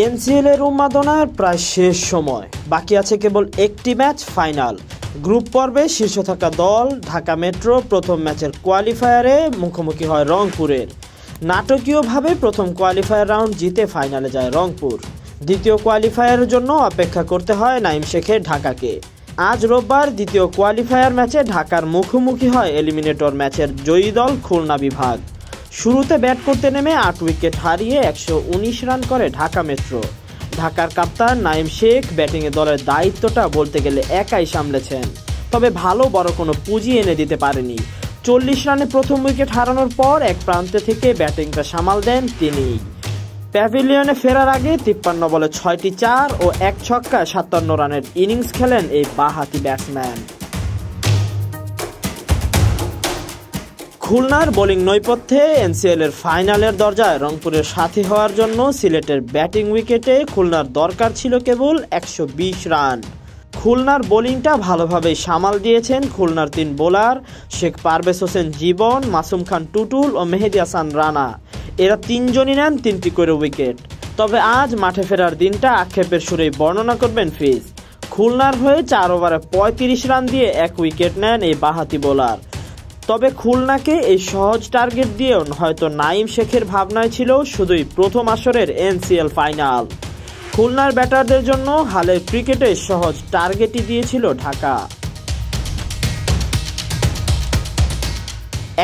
NCL এর উন্মাদনার প্রায় শেষ সময়, বাকি আছে কেবল একটি ম্যাচ ফাইনাল। গ্রুপ পর্বে শীর্ষ থাকা দল ঢাকা মেট্রো প্রথম ম্যাচের কোয়ালিফায়ারে মুখোমুখি হয় রংপুরের। নাটকীয়ভাবে প্রথম কোয়ালিফায়ার রাউন্ড জিতে ফাইনালে যায় রংপুর। দ্বিতীয় কোয়ালিফায়ারের জন্য অপেক্ষা করতে হয় নাঈম শেখের ঢাকাকে। আজ রোববার দ্বিতীয় কোয়ালিফায়ার ম্যাচে ঢাকার মুখোমুখি হয় এলিমিনেটর ম্যাচের জয়ী দল খুলনা বিভাগ। শুরুতে ব্যাট করতে নেমে ৮ উইকেট হারিয়ে ১১৯ রান করে ঢাকা মেট্রো। ঢাকার কাপ্তান নাঈম শেখ ব্যাটিংয়ে দলের দায়িত্বটা বলতে গেলে একাই সামলেছেন, তবে ভালো বড় কোনো পুঁজি এনে দিতে পারেনি। ৪০ রানে প্রথম উইকেট হারানোর পর এক প্রান্তে থেকে ব্যাটিংটা সামাল দেন তিনি। প্যাভিলিয়নে ফেরার আগে ৫৩ বলে ৬টি ৪ ও ১ ছক্কা ৫৭ রানের ইনিংস খেলেন এই বাঁহাতি ব্যাটসম্যান। খুলনার বোলিং নৈপথ্যে এনসিএল এর ফাইনালের দরজায় রংপুরের সাথী হওয়ার জন্য সিলেটের ব্যাটিং উইকেটে খুলনার দরকার ছিল কেবল ১২০ রান। খুলনার বোলিংটা ভালোভাবেই সামাল দিয়েছেন খুলনার ৩ বোলার শেখ পারভেজ হোসেন জীবন, মাসুম খান টুটুল ও মেহেদী হাসান রানা। এরা তিনজনই নেন ৩টি করে উইকেট। তবে আজ মাঠে ফেরার দিনটা আক্ষেপের সুরেই বর্ণনা করবেন ফিজ। খুলনার হয়ে ৪ ওভারে ৩৫ রান দিয়ে ১ উইকেট নেন এই বাঁহাতি বোলার। তবে খুলনাকে এই সহজ টার্গেট দিয়েও হয়তো নাঈম শেখের ভাবনায় ছিল শুধুই প্রথম আসরের এনসিএল ফাইনাল। খুলনার ব্যাটারদের জন্য হালের ক্রিকেটে সহজ টার্গেটই দিয়েছিল ঢাকা।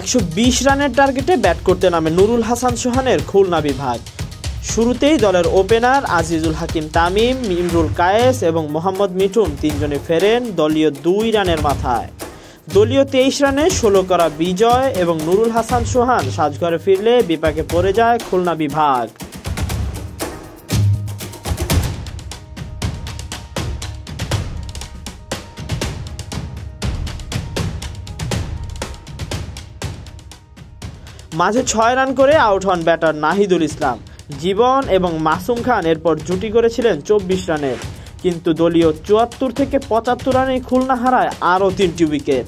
১২০ রানের টার্গেটে ব্যাট করতে নামে নুরুল হাসান সোহানের খুলনা বিভাগ। শুরুতেই দলের ওপেনার আজিজুল হাকিম তামিম, ইমরুল কায়েস এবং মোহাম্মদ মিঠুন তিনজনে ফেরেন দলীয় ২ রানের মাথায়। দলীয় ২৩ রানে ১৬ করা বিজয় এবং নুরুল হাসান সোহান সাজঘরে ফিরলে বিপাকে পড়ে যায় খুলনা বিভাগ। মাঝে ৬ রান করে আউট হন ব্যাটার নাহিদুল ইসলাম। জীবন এবং মাসুম খান এরপর জুটি করেছিলেন ২৪ রানের, কিন্তু দলীয় ৭৪ থেকে ৭৫ রানে খুলনা হারায় আরও ৩টি উইকেট।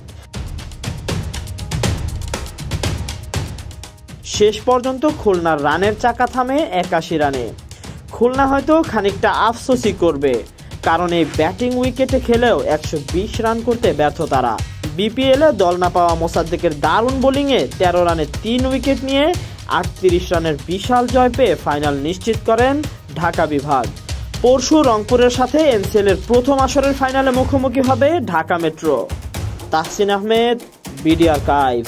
শেষ পর্যন্ত খুলনার রানের চাকা থামে ৮১ রানে। খুলনা হয়তো খানিকটা আফসোসই করবে, কারণ এই ব্যাটিং উইকেটে খেলেও ১২০ রান করতে ব্যর্থ তারা। বিপিএলে দল না পাওয়া মোসাদ্দেকের দারুণ বোলিংয়ে ১৩ রানে ৩ উইকেট নিয়ে ৩৮ রানের বিশাল জয় পেয়ে ফাইনাল নিশ্চিত করেন ঢাকা বিভাগ। পরশু রংপুরের সাথে এনসিএল এর প্রথম আসরের ফাইনালে মুখোমুখি হবে Dhaka metro. Tahsin Ahmed, BD archive.